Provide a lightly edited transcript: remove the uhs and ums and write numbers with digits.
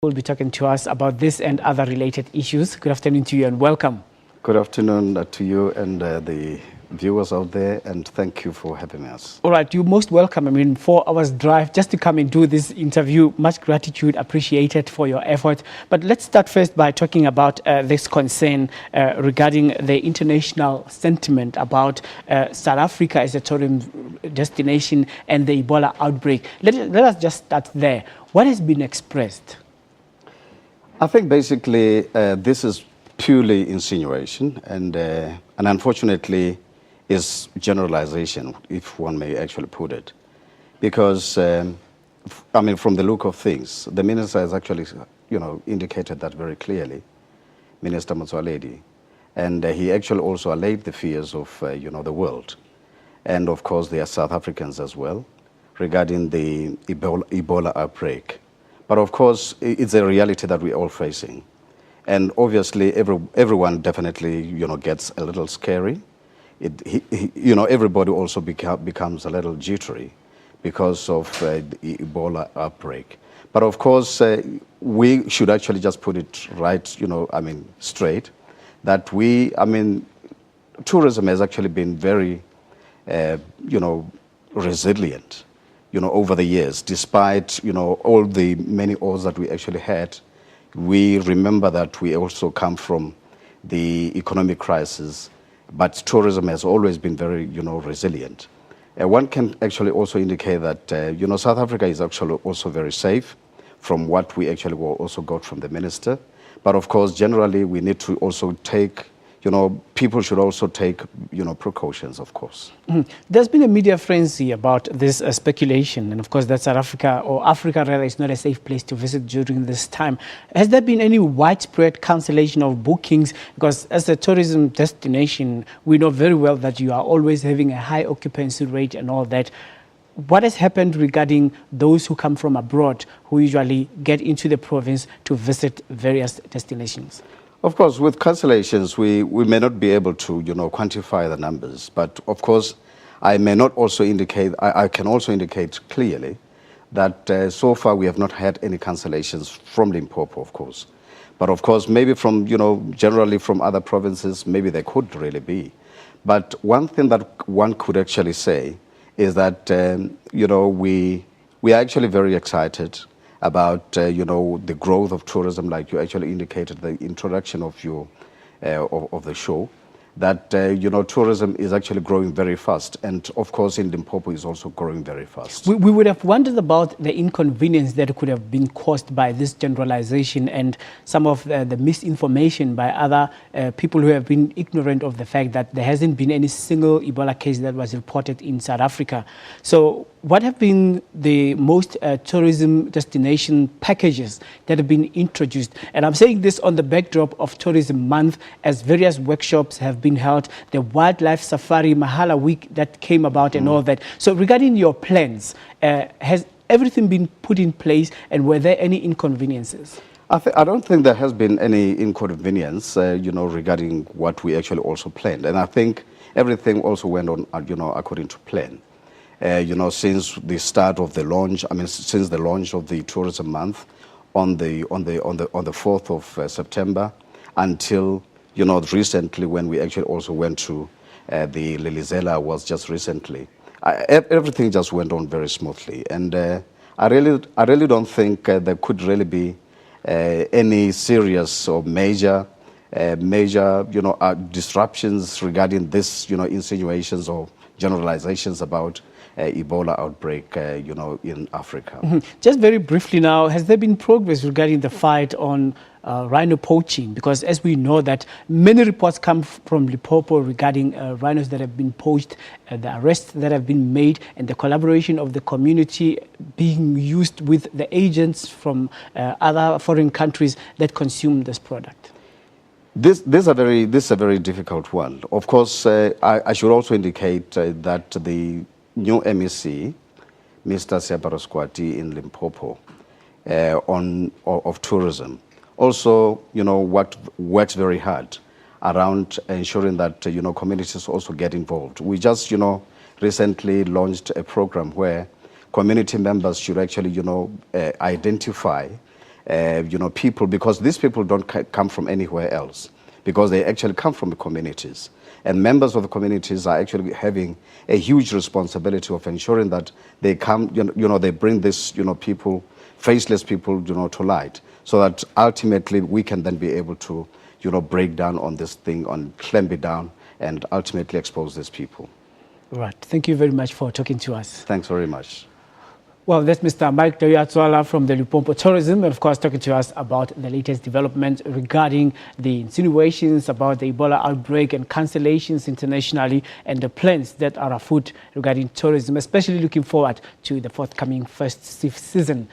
will be talking to us about this and other related issues. Good afternoon to you and welcome. Good afternoon to you and the viewers out there, and thank you for having us. All right, you're most welcome. I mean, 4 hours drive just to come and do this interview. Much gratitude, appreciated for your effort. But let's start first by talking about this concern regarding the international sentiment about South Africa as a tourism destination and the Ebola outbreak. Let us just start there. What has been expressed? I think basically this is purely insinuation and unfortunately is generalization, if one may actually put it. Because, I mean, from the look of things, the minister has actually, indicated that very clearly, Minister Motsoaledi. And he actually also allayed the fears of, the world. And of course, there are South Africans as well, regarding the Ebola outbreak. But of course, it's a reality that we're all facing. And obviously, everyone definitely, gets a little scary. Everybody also becomes a little jittery because of the Ebola outbreak. But of course, we should actually just put it right, straight, that tourism has actually been very, resilient, over the years, despite, all the many odds that we actually had. We remember that we also come from the economic crisis, but tourism has always been very, resilient. One can actually also indicate that, South Africa is actually also very safe from what we actually also got from the minister. But of course, generally, we need to also take, people should also take, precautions, of course. There's been a media frenzy about this speculation, and of course that South Africa, or Africa rather, is not a safe place to visit during this time. Has there been any widespread cancellation of bookings? Because as a tourism destination, we know very well that you are always having a high occupancy rate and all that. What has happened regarding those who come from abroad, who usually get into the province to visit various destinations? Of course, with cancellations, we may not be able to, quantify the numbers. But of course, I may not also indicate, I can also indicate clearly that so far we have not had any cancellations from Limpopo, of course. But of course, maybe from, generally from other provinces, maybe there could really be. But one thing that one could actually say is that, we are actually very excited about, the growth of tourism, like you actually indicated, the introduction of your, of the show, that, tourism is actually growing very fast. And of course, in Limpopo is also growing very fast. We would have wondered about the inconvenience that could have been caused by this generalization and some of the misinformation by other people who have been ignorant of the fact that there hasn't been any single Ebola case that was reported in South Africa. So what have been the most tourism destination packages that have been introduced? And I'm saying this on the backdrop of Tourism Month, as various workshops have been held, the Wildlife Safari Mahala Week that came about and all that. So regarding your plans, has everything been put in place, and were there any inconveniences? I don't think there has been any inconvenience, regarding what we actually also planned. And I think everything also went on, according to plan. Since the start of the launch, since the launch of the Tourism Month on the 4th of September until, recently when we actually also went to the Lelizela was just recently. Everything just went on very smoothly. And I really don't think there could really be any serious or major disruptions regarding this, insinuations or generalizations about Ebola outbreak, in Africa. Just very briefly now, has there been progress regarding the fight on rhino poaching? Because as we know that many reports come from Limpopo regarding rhinos that have been poached, the arrests that have been made, and the collaboration of the community being used with the agents from other foreign countries that consume this product. This is a very difficult one. Of course, I should also indicate that the new MEC, Mr. Sebarosquati in Limpopo, of tourism, also, what works very hard around ensuring that, communities also get involved. We just, recently launched a program where community members should actually, identify people, because these people don't come from anywhere else, because they actually come from the communities. And members of the communities are actually having a huge responsibility of ensuring that they come, they bring this, people, faceless people, to light, so that ultimately we can then be able to, break down on this thing, clamp it down, and ultimately expose these people. Right. Thank you very much for talking to us. Thanks very much. Well, that's Mr. Mike Doyatswala from the Limpopo Tourism, and of course talking to us about the latest development regarding the insinuations about the Ebola outbreak and cancellations internationally and the plans that are afoot regarding tourism, especially looking forward to the forthcoming first season.